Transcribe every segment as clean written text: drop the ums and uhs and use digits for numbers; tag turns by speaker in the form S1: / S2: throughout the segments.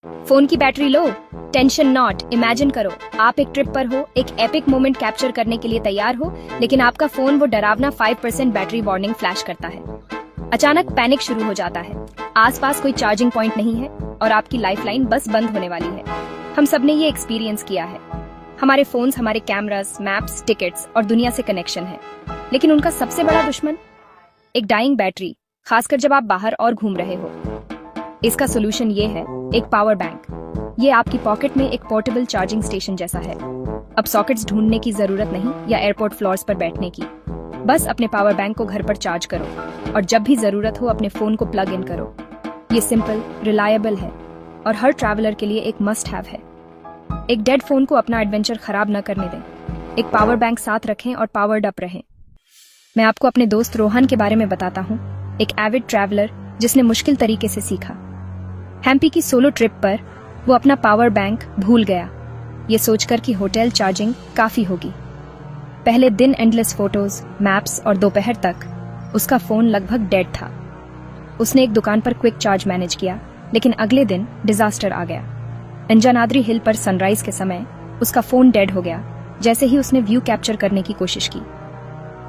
S1: Phone की battery low? Tension not. Imagine करो आप एक ट्रिप पर हो, एक एपिक मोमेंट कैप्चर करने के लिए तैयार हो, लेकिन आपका फोन वो डरावना 5% बैटरी वार्निंग फ्लैश करता है। अचानक पैनिक शुरू हो जाता है। आसपास कोई चार्जिंग पॉइंट नहीं है और आपकी लाइफलाइन बस बंद होने वाली है। हम सबने ये एक्सपीरियंस किया है। हमारे फोन्स हमारे कैमरास, मैप्स, टिकट्स और दुनिया से कनेक्शन है, लेकिन उनका सबसे बड़ा दुश्मन एक डाइंग बैटरी, खासकर जब आप बाहर और घूम रहे हो। इसका सोल्यूशन ये है, एक पावर बैंक। ये आपकी पॉकेट में एक पोर्टेबल चार्जिंग स्टेशन जैसा है। अब सॉकेट्स ढूंढने की जरूरत नहीं या एयरपोर्ट फ्लोर्स पर बैठने की। बस अपने पावर बैंक को घर पर चार्ज करो और जब भी जरूरत हो अपने फोन को प्लग इन करो। ये सिंपल, रिलायबल है और हर ट्रैवलर के लिए एक मस्ट हैव है। एक डेड फोन को अपना एडवेंचर खराब न करने दें। एक पावर बैंक साथ रखें और पावर्ड अप रहें। मैं आपको अपने दोस्त रोहन के बारे में बताता हूँ, एक एविड ट्रैवलर जिसने मुश्किल तरीके से सीखा। हैम्पी की सोलो ट्रिप पर वो अपना पावर बैंक भूल गया, ये सोचकर कि होटल चार्जिंग काफी होगी। पहले दिन एंडलेस फोटोज, मैप्स और दोपहर तक उसका फोन लगभग डेड था। उसने एक दुकान पर क्विक चार्ज मैनेज किया, लेकिन अगले दिन डिजास्टर आ गया। अंजनाद्री हिल पर सनराइज के समय उसका फोन डेड हो गया जैसे ही उसने व्यू कैप्चर करने की कोशिश की।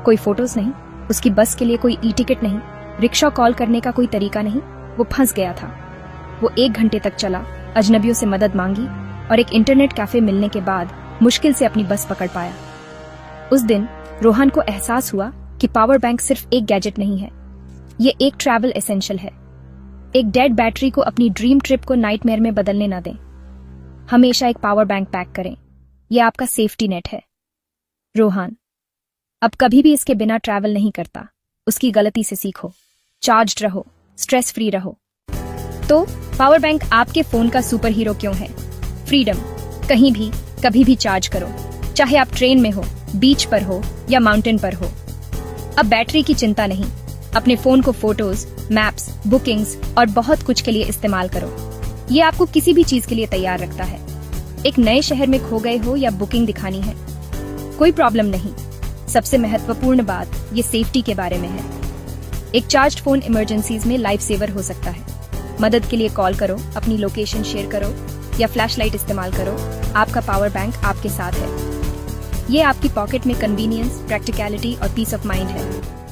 S1: कोई फोटोज नहीं, उसकी बस के लिए कोई ई टिकट नहीं, रिक्शा कॉल करने का कोई तरीका नहीं। वो फंस गया था। वो 1 घंटे तक चला, अजनबियों से मदद मांगी और एक इंटरनेट कैफे मिलने के बाद मुश्किल से अपनी बस पकड़ पाया। उस दिन रोहन को एहसास हुआ कि पावर बैंक सिर्फ एक गैजेट नहीं है, ये एक ट्रैवल एसेंशियल है। एक डेड बैटरी को अपनी ड्रीम ट्रिप को नाइटमेयर में बदलने ना दें। हमेशा एक पावर बैंक पैक करें, यह आपका सेफ्टी नेट है। रोहन अब कभी भी इसके बिना ट्रैवल नहीं करता। उसकी गलती से सीखो, चार्ज्ड रहो, स्ट्रेस फ्री रहो। तो पावर बैंक आपके फोन का सुपर हीरो क्यों है? फ्रीडम, कहीं भी कभी भी चार्ज करो, चाहे आप ट्रेन में हो, बीच पर हो या माउंटेन पर हो। अब बैटरी की चिंता नहीं, अपने फोन को फोटोज, मैप्स, बुकिंग्स और बहुत कुछ के लिए इस्तेमाल करो। ये आपको किसी भी चीज के लिए तैयार रखता है। एक नए शहर में खो गए हो या बुकिंग दिखानी है, कोई प्रॉब्लम नहीं। सबसे महत्वपूर्ण बात ये सेफ्टी के बारे में है। एक चार्ज्ड फोन इमरजेंसीज में लाइफ सेवर हो सकता है। मदद के लिए कॉल करो, अपनी लोकेशन शेयर करो या फ्लैशलाइट इस्तेमाल करो। आपका पावर बैंक आपके साथ है। ये आपकी पॉकेट में कन्वीनियंस, प्रैक्टिकलिटी और पीस ऑफ माइंड है।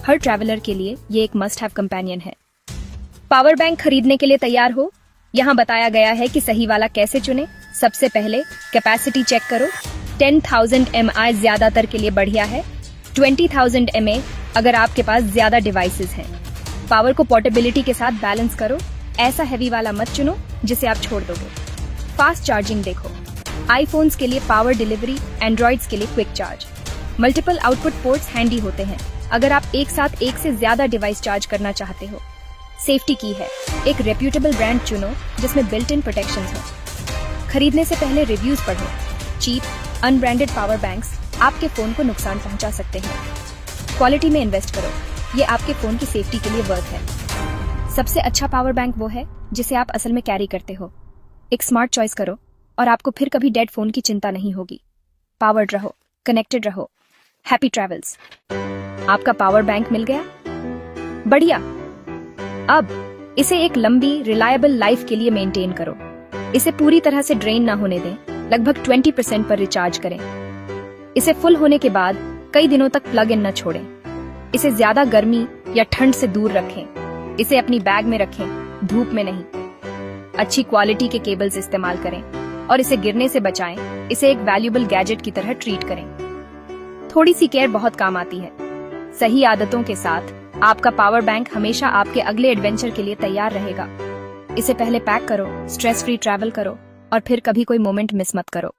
S1: हर ट्रैवलर के लिए ये एक मस्ट हैव कंपेनियन है। पावर बैंक खरीदने के लिए तैयार हो? यहाँ बताया गया है कि सही वाला कैसे चुने। सबसे पहले कैपेसिटी चेक करो। 10,000 mAh ज्यादातर के लिए बढ़िया है। 20,000 mAh अगर आपके पास ज्यादा डिवाइसेस हैं। पावर को पोर्टेबिलिटी के साथ बैलेंस करो। ऐसा हैवी वाला मत चुनो जिसे आप छोड़ दोगे। फास्ट चार्जिंग देखो। आईफोन्स के लिए पावर डिलीवरी, एंड्रॉइड्स के लिए quick charge. Multiple output ports handy होते हैं अगर आप एक साथ एक से ज्यादा डिवाइस चार्ज करना चाहते हो। सेफ्टी की है, एक रेप्यूटेबल ब्रांड चुनो जिसमें बिल्ट इन प्रोटेक्शन हो। खरीदने से पहले रिव्यूज पढ़ो। चीप, अनब्रांडेड पावर बैंक्स आपके फोन को नुकसान पहुंचा सकते हैं। क्वालिटी में इन्वेस्ट करो, ये आपके फोन की सेफ्टी के लिए वर्थ है। सबसे अच्छा पावर बैंक वो है जिसे आप असल में कैरी करते हो। एक स्मार्ट चॉइस करो और आपको फिर कभी डेड फोन की चिंता नहीं होगी। पावर्ड रहो, कनेक्टेड रहो। Happy travels. आपका पावर बैंक मिल गया? बढ़िया। अब इसे एक लंबी, रिलायबल लाइफ के लिए मेंटेन करो। इसे पूरी तरह से ड्रेन ना होने दें, लगभग 20% पर रिचार्ज करें। इसे फुल होने के बाद कई दिनों तक प्लग इन न छोड़ें। इसे ज्यादा गर्मी या ठंड से दूर रखें। इसे अपनी बैग में रखें, धूप में नहीं। अच्छी क्वालिटी के केबल्स इस्तेमाल करें और इसे गिरने से बचाएं। इसे एक वैल्यूएबल गैजेट की तरह ट्रीट करें। थोड़ी सी केयर बहुत काम आती है। सही आदतों के साथ आपका पावर बैंक हमेशा आपके अगले एडवेंचर के लिए तैयार रहेगा। इसे पहले पैक करो, स्ट्रेस फ्री ट्रैवल करो और फिर कभी कोई मोमेंट मिस मत करो।